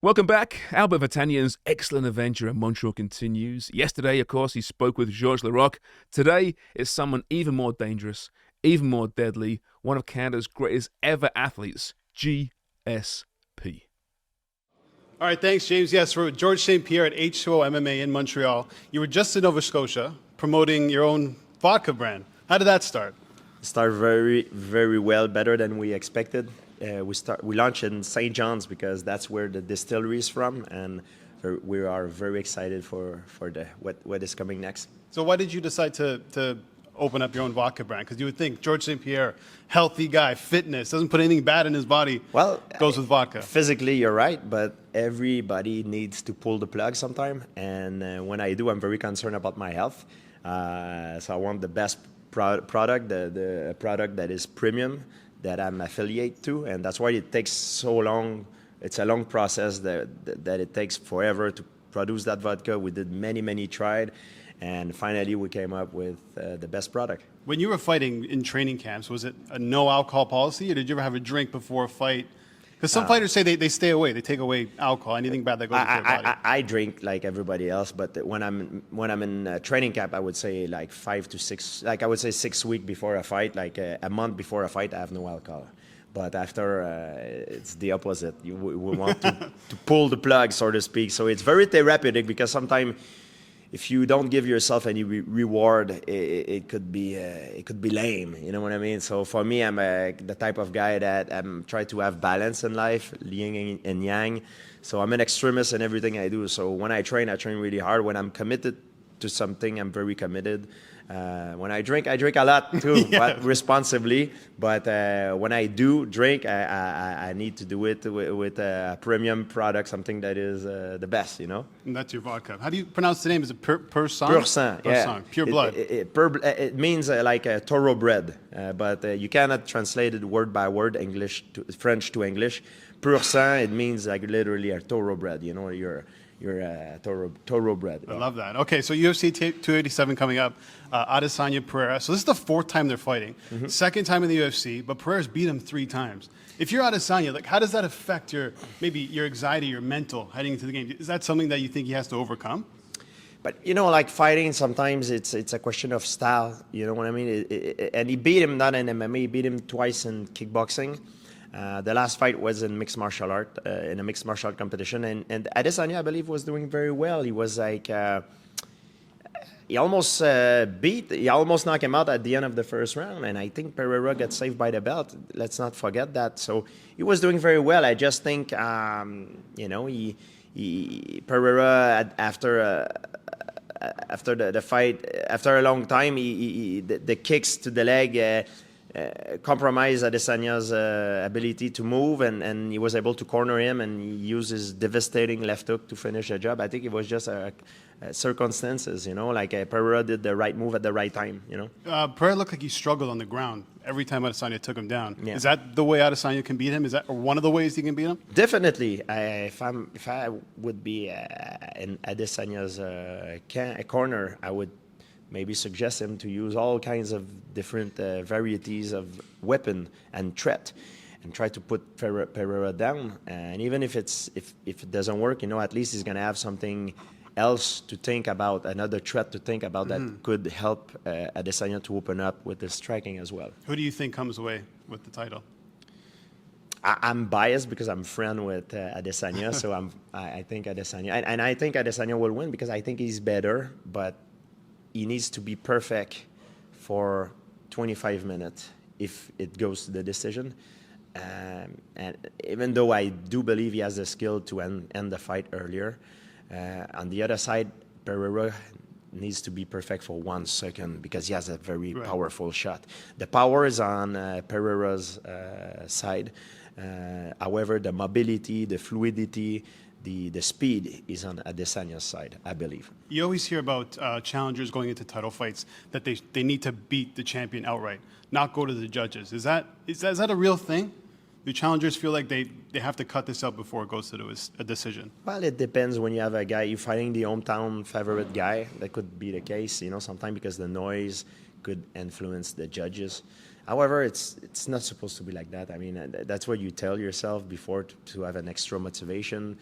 Welcome back. Albert Vartanian's excellent adventure in Montreal continues. Yesterday, of course, he spoke with Georges Laraque. Today, it's someone even more dangerous, even more deadly, one of Canada's greatest ever athletes, GSP. All right, thanks, James. Yes, we're with Georges St. Pierre at H2O MMA in Montreal. You were just in Nova Scotia promoting your own vodka brand. How did that start? Started very, very well, better than we expected. We launched in St. John's because that's where the distillery is from, and we are very excited for what is coming next. So why did you decide to open up your own vodka brand? Because you would think Georges St. Pierre, healthy guy, fitness, doesn't put anything bad in his body, goes with vodka. Physically, you're right, but everybody needs to pull the plug sometime, and when I do, I'm very concerned about my health. So I want the best product, the product that is premium, that I'm affiliate to, and that's why it takes so long. It's a long process that it takes forever to produce that vodka. We did many tried, and finally we came up with the best product. When you were fighting in training camps, was it a no alcohol policy, or did you ever have a drink before a fight? Because some fighters say they stay away, they take away alcohol, anything bad that goes into their body. I drink like everybody else, but when I'm in training camp, I would say like 5 to 6, like I would say 6 weeks before a fight, like a month before a fight, I have no alcohol. But after, it's the opposite. We want to pull the plug, so to speak. So it's very therapeutic because sometimes if you don't give yourself any reward, it could be lame. You know what I mean? So for me, I'm the type of guy that I'm trying to have balance in life, yin and yang. So I'm an extremist in everything I do. So when I train really hard. When I'm committed to something, I'm very committed. When I drink a lot too, Yeah. but responsibly. But when I do drink, I need to do it with a premium product, something that is the best, you know? And that's your vodka. How do you pronounce the name? Is it Pur sang? Pur sang, yeah. Sang, pure blood. It means like a thoroughbred, but you cannot translate it word by word, French to English. Pur sang, it means like literally a thoroughbred, you know, you're a thoroughbred. I love that. Okay, so UFC 287 coming up, Adesanya, Pereira. So this is the fourth time they're fighting. Mm-hmm. Second time in the UFC, but Pereira's beat him 3 times. If you're Adesanya, like, how does that affect your anxiety, your mental heading into the game? Is that something that you think he has to overcome? But, you know, like fighting, sometimes it's a question of style, you know what I mean? And he beat him not in MMA, he beat him twice in kickboxing. The last fight was in mixed martial art, in a mixed martial art competition. And Adesanya, I believe, was doing very well. He was like, he almost knocked him out at the end of the first round. And I think Pereira got saved by the belt. Let's not forget that. So he was doing very well. I just think, you know, Pereira, after the fight, after a long time, the kicks to the leg, compromised Adesanya's ability to move, and he was able to corner him, and he used his devastating left hook to finish the job. I think it was just circumstances, you know, like Pereira did the right move at the right time, you know. Pereira looked like he struggled on the ground every time Adesanya took him down. Yeah. Is that the way Adesanya can beat him? Is that one of the ways he can beat him? Definitely. If I would be in Adesanya's corner, I would maybe suggest him to use all kinds of different varieties of weapon and threat, and try to put Pereira down. And even if it doesn't work, you know, at least he's gonna have something else to think about, another threat to think about that could help Adesanya to open up with his striking as well. Who do you think comes away with the title? I'm biased because I'm friend with Adesanya, so I think Adesanya, and I think Adesanya will win because I think he's better, but he needs to be perfect for 25 minutes if it goes to the decision. And even though I do believe he has the skill to end the fight earlier, on the other side, Pereira needs to be perfect for 1 second because he has a very powerful shot. The power is on Pereira's side. However, the mobility, the fluidity, the speed is on Adesanya's side, I believe. You always hear about challengers going into title fights that they need to beat the champion outright, not go to the judges. Is that a real thing? Do challengers feel like they have to cut this out before it goes to a decision? Well, it depends. When you have a guy, you're fighting the hometown favorite guy, that could be the case, you know, sometimes because the noise could influence the judges. However, it's not supposed to be like that. I mean, that's what you tell yourself before to have an extra motivation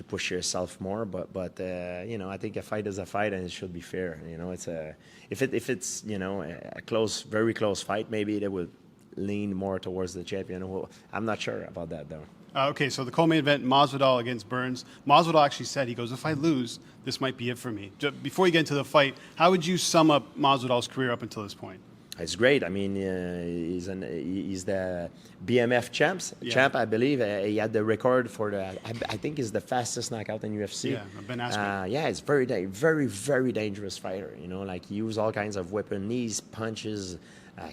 push yourself more. But you know, I think a fight is a fight, and it should be fair. You know, if it's you know a close, very close fight, maybe they would lean more towards the champion. Well, I'm not sure about that though. Okay, so the co-main event, Masvidal against Burns. Masvidal actually said, he goes, if I lose, this might be it for me. Before you get into the fight, how would you sum up Masvidal's career up until this point? It's great. I mean, he's the BMF champ, I believe. He had the record for I think he's the fastest knockout in UFC. Yeah, I've been asking. Yeah, it's very dangerous fighter. You know, like he uses all kinds of weapon, knees, punches,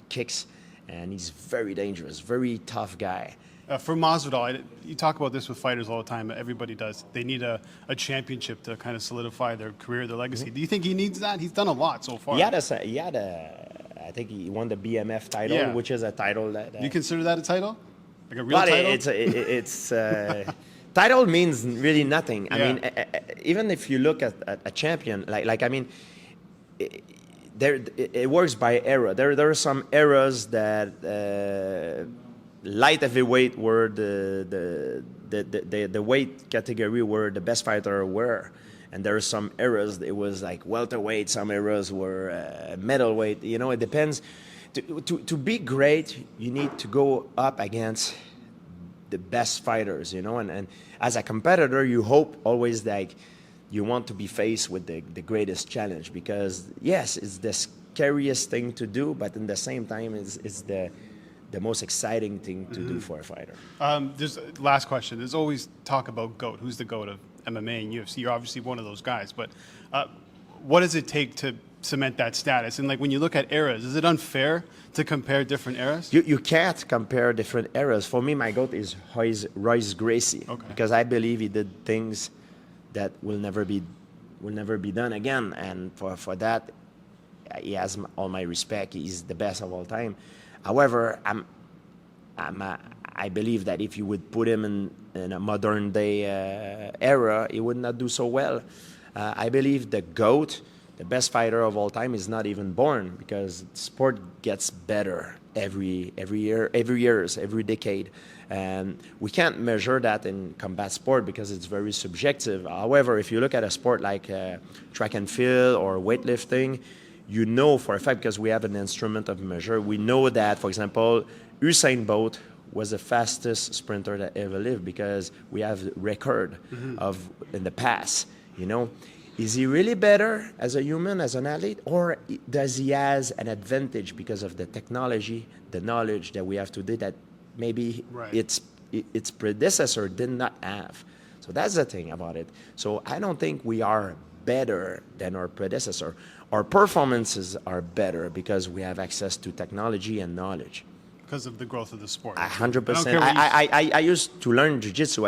kicks, and he's very dangerous, very tough guy. For Masvidal, you talk about this with fighters all the time. Everybody does. They need a championship to kind of solidify their career, their legacy. Do you think he needs that? He's done a lot so far. I think he won the BMF title, which is a title that. Do you consider that a title? Like a real title? It's title means really nothing. I mean, even if you look at a champion, like I mean, it works by era. There are some eras that. Light heavyweight were the weight category where the best fighter were, and there are some eras it was like welterweight. Some eras were middleweight. You know, it depends. To be great, you need to go up against the best fighters. You know, and as a competitor, you hope always like you want to be faced with the greatest challenge, because yes, it's the scariest thing to do, but in the same time, it's the most exciting thing to do for a fighter. There's last question. There's always talk about GOAT. Who's the GOAT of MMA and UFC? You're obviously one of those guys, but what does it take to cement that status? And like when you look at eras, is it unfair to compare different eras? You can't compare different eras. For me, my GOAT is Royce Gracie, because I believe he did things that will never be done again, and for that, he has all my respect. He's the best of all time. However, I believe that if you would put him in a modern day era, he would not do so well. I believe the GOAT, the best fighter of all time, is not even born, because sport gets better every year, every decade, and we can't measure that in combat sport because it's very subjective. However, if you look at a sport like track and field or weightlifting, you know for a fact, because we have an instrument of measure, we know that, for example, Usain Bolt was the fastest sprinter that ever lived, because we have record of in the past. You know, is he really better as a human, as an athlete, or does he has an advantage because of the technology, the knowledge that we have today that maybe its predecessor did not have? So that's the thing about it. So I don't think we are better than our predecessor. Our performances are better because we have access to technology and knowledge. Because of the growth of the sport. 100%. I used to learn jiu-jitsu.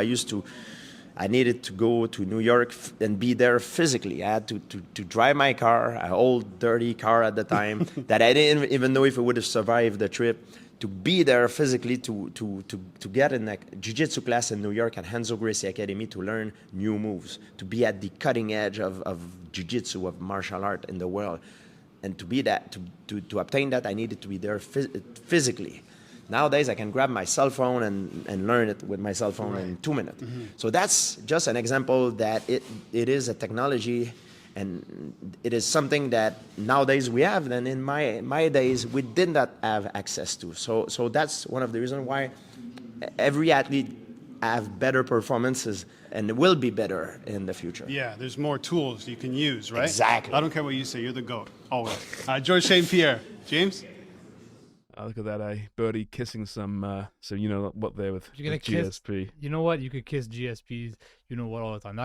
I needed to go to New York and be there physically. I had to drive my car, an old dirty car at the time, that I didn't even know if it would have survived the trip. To be there physically, to get in a jiu-jitsu class in New York at Renzo Gracie Academy to learn new moves, to be at the cutting edge of jiu-jitsu, of martial art in the world. And to be that, to obtain that, I needed to be there physically. Nowadays, I can grab my cell phone and learn it with my cell phone in 2 minutes. So that's just an example that it is a technology, and it is something that nowadays we have, and in my days we did not have access to. So that's one of the reasons why every athlete have better performances and will be better in the future. Yeah, there's more tools you can use, right? Exactly. I don't care what you say, you're the GOAT, always. George St. Pierre. James? Look at that, Birdie kissing some, so you know what there with GSP. You know what? You could kiss GSPs, you know what, all the time.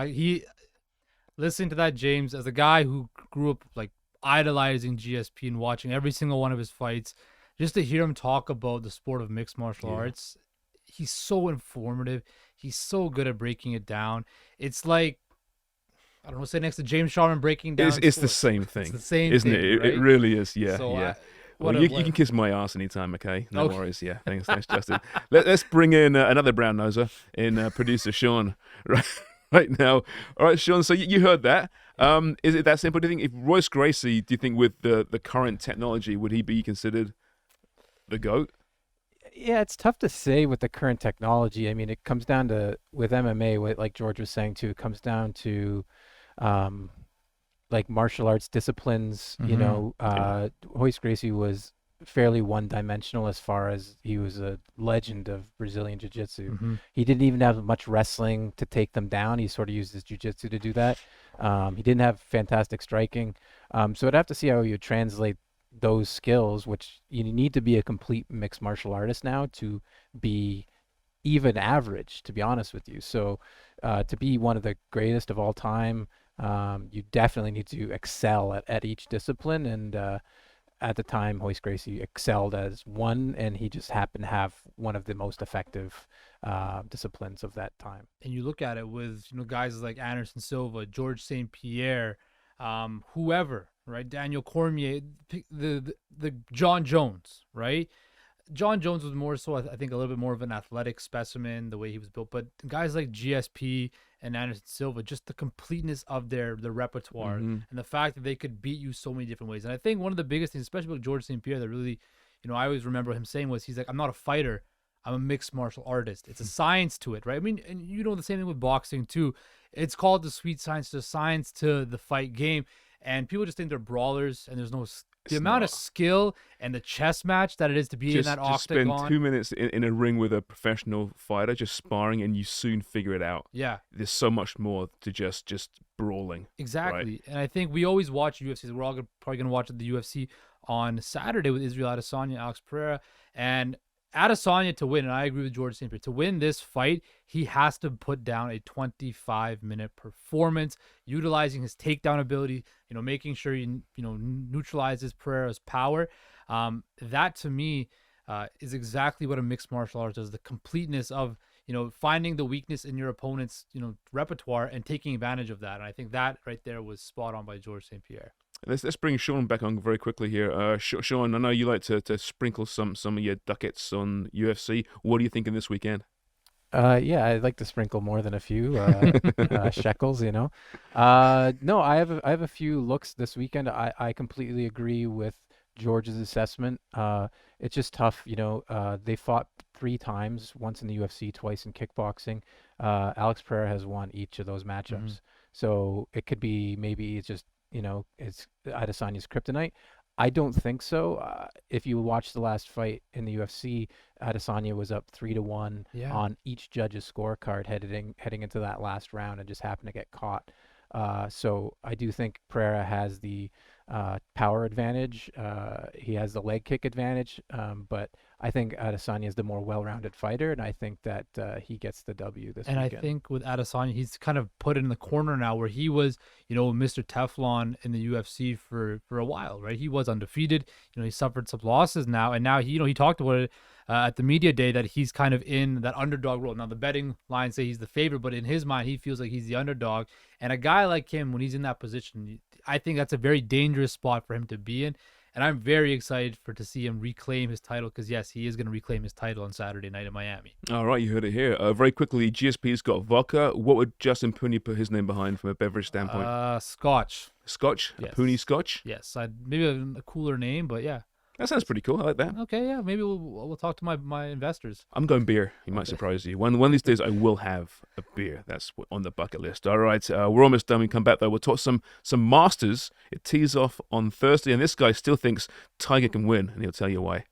Listening to that, James, as a guy who grew up like idolizing GSP and watching every single one of his fights, just to hear him talk about the sport of mixed martial arts, he's so informative. He's so good at breaking it down. It's like, I don't know, say next to James Sharman breaking down. It's the same thing. It's the same isn't thing, it? Right? It really is, yeah. So yeah. Well, you can kiss my ass anytime, okay? No Okay. worries, yeah. Thanks, Justin. Let's bring in another brown noser in producer Sean right now. All right, Sean, so you heard that. Is it that simple? Do you think if Royce Gracie, do you think with the current technology, would he be considered the GOAT? Yeah, it's tough to say with the current technology. I mean, it comes down to with MMA, like George was saying too, it comes down to um, like martial arts disciplines. Royce Gracie was fairly one-dimensional as far as he was a legend of Brazilian Jiu-Jitsu. He didn't even have much wrestling to take them down. He sort of used his Jiu-Jitsu to do that. He didn't have fantastic striking. So I'd have to see how you translate those skills, which you need to be a complete mixed martial artist now to be even average, to be honest with you. So to be one of the greatest of all time, you definitely need to excel at each discipline. And at the time, Royce Gracie excelled as one, and he just happened to have one of the most effective disciplines of that time. And you look at it with guys like Anderson Silva, George St. Pierre, whoever, right? Daniel Cormier, the John Jones, right? John Jones was more so, I think, a little bit more of an athletic specimen, the way he was built. But guys like GSP and Anderson Silva, just the completeness of their repertoire and the fact that they could beat you so many different ways. And I think one of the biggest things, especially with George St. Pierre, that really, I always remember him saying was, he's like, I'm not a fighter, I'm a mixed martial artist. It's a science to it, right? I mean, and the same thing with boxing too. It's called the sweet science, the science to the fight game. And people just think they're brawlers, and there's no the amount of skill and the chess match that it is to be in that octagon. Just spend 2 minutes in a ring with a professional fighter, just sparring, and you soon figure it out. Yeah. There's so much more to just brawling. Exactly. Right? And I think we always watch UFC. We're all probably going to watch the UFC on Saturday with Israel Adesanya, Alex Pereira. And Adesanya to win, and I agree with George St. Pierre, to win this fight, he has to put down a 25-minute performance, utilizing his takedown ability, making sure he, neutralizes Pereira's power. That to me is exactly what a mixed martial arts does, the completeness of, finding the weakness in your opponent's, repertoire and taking advantage of that. And I think that right there was spot on by George St. Pierre. Let's bring Sean back on very quickly here. Sean, I know you like to sprinkle some of your ducats on UFC. What are you thinking this weekend? Yeah, I'd like to sprinkle more than a few shekels, No, I have a few looks this weekend. I completely agree with George's assessment. It's just tough, they fought 3 times, once in the UFC, twice in kickboxing. Alex Pereira has won each of those matchups. So it could be, maybe it's just, it's Adesanya's kryptonite. I don't think so. If you watch the last fight in the UFC, Adesanya was up 3-1 on each judge's scorecard heading into that last round, and just happened to get caught. So I do think Pereira has the power advantage. He has the leg kick advantage, but I think Adesanya is the more well-rounded fighter, and I think that he gets the W this weekend. And I think with Adesanya, he's kind of put in the corner now, where he was, Mr. Teflon in the UFC for a while, right? He was undefeated. He suffered some losses now, and now he talked about it at the media day, that he's kind of in that underdog role. Now the betting lines say he's the favorite, but in his mind, he feels like he's the underdog. And a guy like him, when he's in that position, I think that's a very dangerous spot for him to be in. And I'm very excited to see him reclaim his title, because, yes, he is going to reclaim his title on Saturday night in Miami. All right, you heard it here. Very quickly, GSP's got vodka. What would Justin Pooney put his name behind from a beverage standpoint? Scotch. Scotch? Yes. A Pooney Scotch? Yes. Maybe a cooler name, but yeah. That sounds pretty cool. I like that. Okay, yeah. Maybe we'll talk to my investors. I'm going beer. He might surprise you. One of these days, I will have a beer. That's on the bucket list. All right, we're almost done. We come back, though. We'll talk some Masters. It tees off on Thursday, and this guy still thinks Tiger can win, and he'll tell you why.